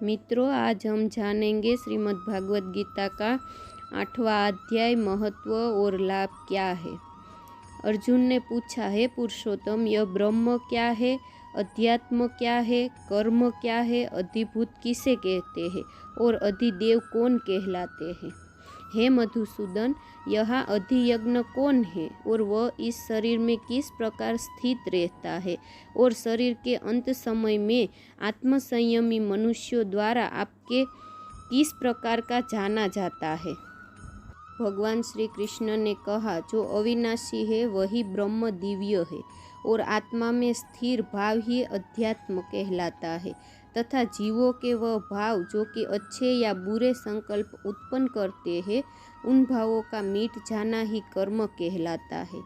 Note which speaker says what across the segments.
Speaker 1: मित्रों, आज हम जानेंगे श्रीमद् भागवत गीता का 8वां अध्याय महत्व और लाभ क्या है। अर्जुन ने पूछा, है पुरुषोत्तम, यह ब्रह्म क्या है, अध्यात्म क्या है, कर्म क्या है, अधिभूत किसे कहते हैं और अधिदेव कौन कहलाते हैं। हे मधुसूदन, यहाँ अधियज्ञ कौन है और वह इस शरीर में किस प्रकार स्थित रहता है और शरीर के अंत समय में आत्मसंयमी मनुष्यों द्वारा आपके किस प्रकार का जाना जाता है। भगवान श्री कृष्ण ने कहा, जो अविनाशी है वही ब्रह्म दिव्य है और आत्मा में स्थिर भाव ही अध्यात्म कहलाता है तथा जीवों के वह भाव जो कि अच्छे या बुरे संकल्प उत्पन्न करते हैं, उन भावों का मिट जाना ही कर्म कहलाता है।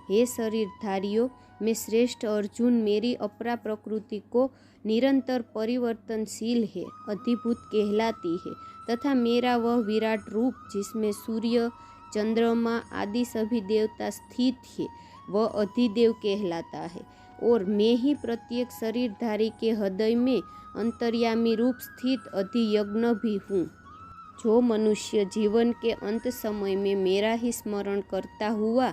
Speaker 1: हे शरीरधारियों में श्रेष्ठ अर्जुन, मेरी अपरा प्रकृति को निरंतर परिवर्तनशील है, अधिभूत कहलाती है तथा मेरा वह विराट रूप जिसमें सूर्य, चंद्रमा आदि सभी देवता स्थित है, वह अधिदेव कहलाता है और मैं ही प्रत्येक शरीरधारी के हृदय में अंतर्यामी रूप स्थित अधियज्ञ भी हूँ। जो मनुष्य जीवन के अंत समय में मेरा ही स्मरण करता हुआ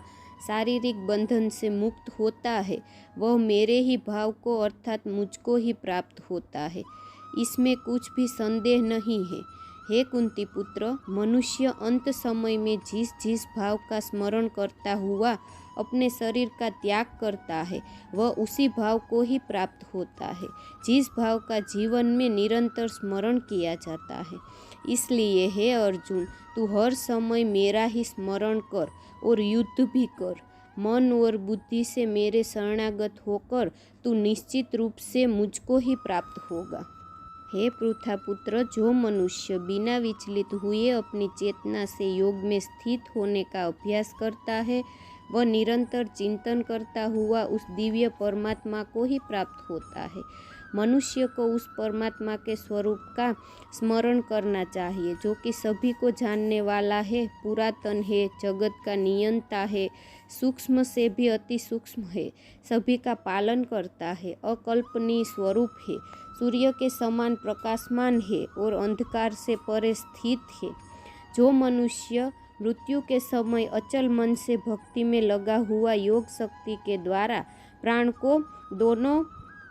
Speaker 1: शारीरिक बंधन से मुक्त होता है, वह मेरे ही भाव को अर्थात मुझको ही प्राप्त होता है। इसमें कुछ भी संदेह नहीं है। हे कुंती पुत्र, मनुष्य अंत समय में जिस जिस भाव का स्मरण करता हुआ अपने शरीर का त्याग करता है, वह उसी भाव को ही प्राप्त होता है जिस भाव का जीवन में निरंतर स्मरण किया जाता है। इसलिए हे अर्जुन, तू हर समय मेरा ही स्मरण कर और युद्ध भी कर। मन और बुद्धि से मेरे शरणागत होकर तू निश्चित रूप से मुझको ही प्राप्त होगा। हे पृथा पुत्र, जो मनुष्य बिना विचलित हुए अपनी चेतना से योग में स्थित होने का अभ्यास करता है, वह निरंतर चिंतन करता हुआ उस दिव्य परमात्मा को ही प्राप्त होता है। मनुष्य को उस परमात्मा के स्वरूप का स्मरण करना चाहिए जो कि सभी को जानने वाला है, पुरातन है, जगत का नियंता है, सूक्ष्म से भी अति सूक्ष्म है, सभी का पालन करता है, अकल्पनीय स्वरूप है, सूर्य के समान प्रकाशमान है और अंधकार से परे स्थित है। जो मनुष्य मृत्यु के समय अचल मन से भक्ति में लगा हुआ योग शक्ति के द्वारा प्राण को दोनों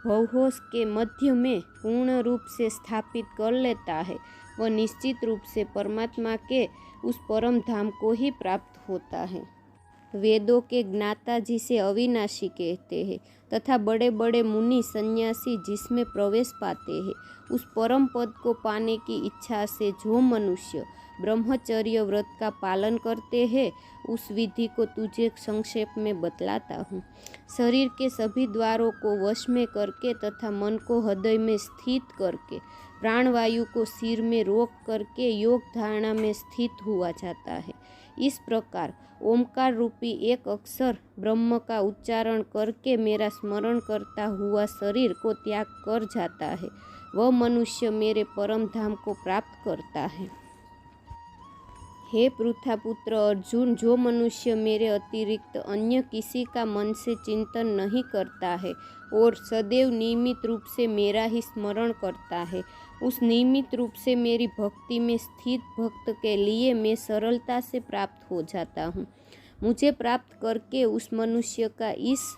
Speaker 1: भवों के मध्य में पूर्ण रूप से स्थापित कर लेता है, वह निश्चित रूप से परमात्मा के उस परम धाम को ही प्राप्त होता है। वेदों के ज्ञाता जिसे अविनाशी कहते हैं तथा बड़े बड़े मुनि सन्यासी जिसमें प्रवेश पाते हैं, उस परम पद को पाने की इच्छा से जो मनुष्य ब्रह्मचर्य व्रत का पालन करते हैं, उस विधि को तुझे संक्षेप में बतलाता हूँ। शरीर के सभी द्वारों को वश में करके तथा मन को हृदय में स्थित करके प्राणवायु को सिर में रोक करके योग धारणा में स्थित हुआ जाता है। इस प्रकार ओमकार रूपी एक अक्षर ब्रह्म का उच्चारण करके मेरा स्मरण करता हुआ शरीर को त्याग कर जाता है, वह मनुष्य मेरे परम धाम को प्राप्त करता है। हे पृथा पुत्र अर्जुन, जो मनुष्य मेरे अतिरिक्त अन्य किसी का मन से चिंतन नहीं करता है और सदैव नियमित रूप से मेरा ही स्मरण करता है, उस नियमित रूप से मेरी भक्ति में स्थित भक्त के लिए मैं सरलता से प्राप्त हो जाता हूँ। मुझे प्राप्त करके उस मनुष्य का इस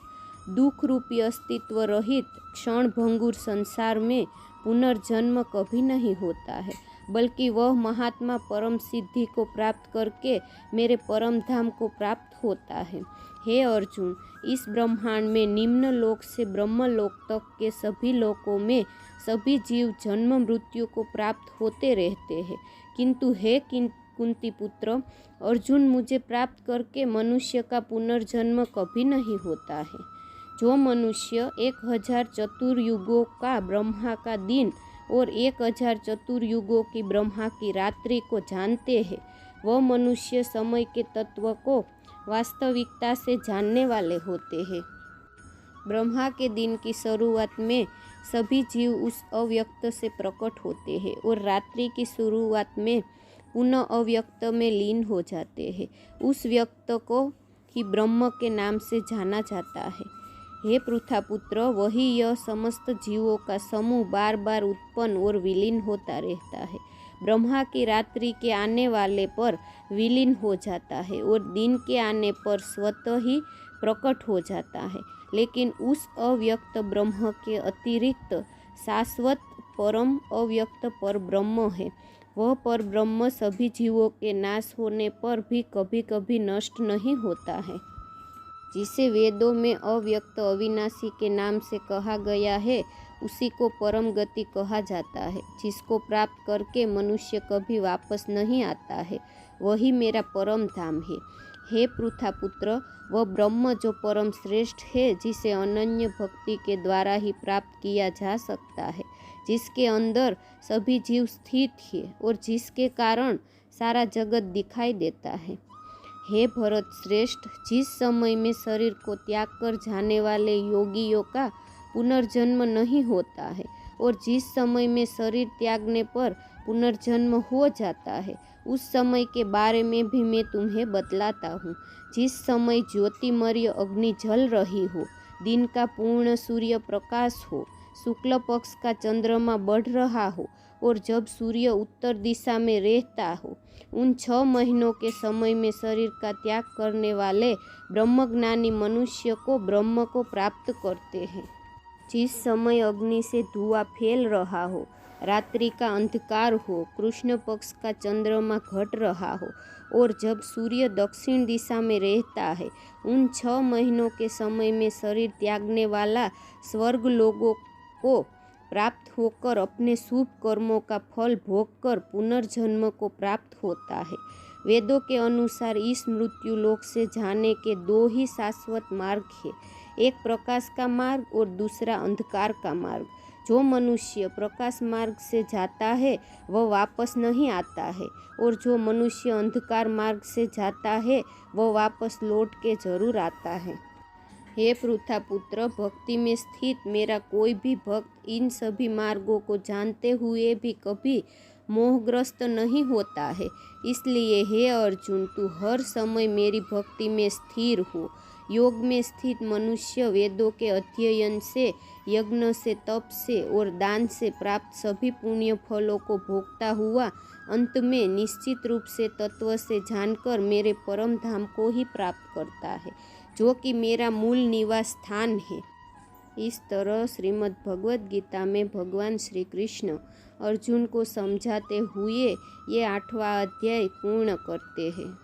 Speaker 1: दुख रूपी अस्तित्व रहित क्षणभंगुर संसार में पुनर्जन्म कभी नहीं होता है, बल्कि वह महात्मा परम सिद्धि को प्राप्त करके मेरे परम धाम को प्राप्त होता है। हे अर्जुन, इस ब्रह्मांड में निम्न लोक से ब्रह्मलोक तक के सभी लोकों में सभी जीव जन्म मृत्यु को प्राप्त होते रहते हैं, किंतु हे कुंती पुत्र अर्जुन, मुझे प्राप्त करके मनुष्य का पुनर्जन्म कभी नहीं होता है। जो मनुष्य 1000 चतुर्युगों का ब्रह्मा का दिन और 1000 चतुर्युगों की ब्रह्मा की रात्रि को जानते हैं, वह मनुष्य समय के तत्व को वास्तविकता से जानने वाले होते हैं। ब्रह्मा के दिन की शुरुआत में सभी जीव उस अव्यक्त से प्रकट होते हैं और रात्रि की शुरुआत में पुनः अव्यक्त में लीन हो जाते हैं। उस व्यक्त को ही ब्रह्म के नाम से जाना जाता है। हे पृथापुत्र, वही यह समस्त जीवों का समूह बार बार उत्पन्न और विलीन होता रहता है। ब्रह्मा की रात्रि के आने वाले पर विलीन हो जाता है और दिन के आने पर स्वतः ही प्रकट हो जाता है। लेकिन उस अव्यक्त ब्रह्म के अतिरिक्त शाश्वत परम अव्यक्त पर ब्रह्म है। वह पर ब्रह्म सभी जीवों के नाश होने पर भी कभी कभी नष्ट नहीं होता है। जिसे वेदों में अव्यक्त अविनाशी के नाम से कहा गया है, उसी को परम गति कहा जाता है। जिसको प्राप्त करके मनुष्य कभी वापस नहीं आता है, वही मेरा परम धाम है। हे पृथापुत्र, वह ब्रह्म जो परम श्रेष्ठ है, जिसे अनन्य भक्ति के द्वारा ही प्राप्त किया जा सकता है, जिसके अंदर सभी जीव स्थित है और जिसके कारण सारा जगत दिखाई देता है। हे भरत श्रेष्ठ, जिस समय में शरीर को त्याग कर जाने वाले योगियों का पुनर्जन्म नहीं होता है और जिस समय में शरीर त्यागने पर पुनर्जन्म हो जाता है, उस समय के बारे में भी मैं तुम्हें बतलाता हूँ। जिस समय ज्योतिमय अग्नि जल रही हो, दिन का पूर्ण सूर्य प्रकाश हो, शुक्ल पक्ष का चंद्रमा बढ़ रहा हो और जब सूर्य उत्तर दिशा में रहता हो, उन 6 महीनों के समय में शरीर का त्याग करने वाले ब्रह्मज्ञानी मनुष्य को ब्रह्म को प्राप्त करते हैं। जिस समय अग्नि से धुआं फैल रहा हो, रात्रि का अंधकार हो, कृष्ण पक्ष का चंद्रमा घट रहा हो और जब सूर्य दक्षिण दिशा में रहता है, उन 6 महीनों के समय में शरीर त्यागने वाला स्वर्ग लोगों को प्राप्त होकर अपने शुभ कर्मों का फल भोगकर पुनर्जन्म को प्राप्त होता है। वेदों के अनुसार इस मृत्यु लोक से जाने के 2 ही शाश्वत मार्ग है, एक प्रकाश का मार्ग और दूसरा अंधकार का मार्ग। जो मनुष्य प्रकाश मार्ग से जाता है वह वापस नहीं आता है और जो मनुष्य अंधकार मार्ग से जाता है वह वापस लौट के जरूर आता है। हे पृथापुत्र, भक्ति में स्थित मेरा कोई भी भक्त इन सभी मार्गों को जानते हुए भी कभी मोहग्रस्त नहीं होता है। इसलिए हे अर्जुन, तू हर समय मेरी भक्ति में स्थिर हो। योग में स्थित मनुष्य वेदों के अध्ययन से, यज्ञ से, तप से और दान से प्राप्त सभी पुण्य फलों को भोगता हुआ अंत में निश्चित रूप से तत्व से जानकर मेरे परम धाम को ही प्राप्त करता है, जो कि मेरा मूल निवास स्थान है। इस तरह श्रीमद् भगवद गीता में भगवान श्री कृष्ण अर्जुन को समझाते हुए ये 8वां अध्याय पूर्ण करते हैं।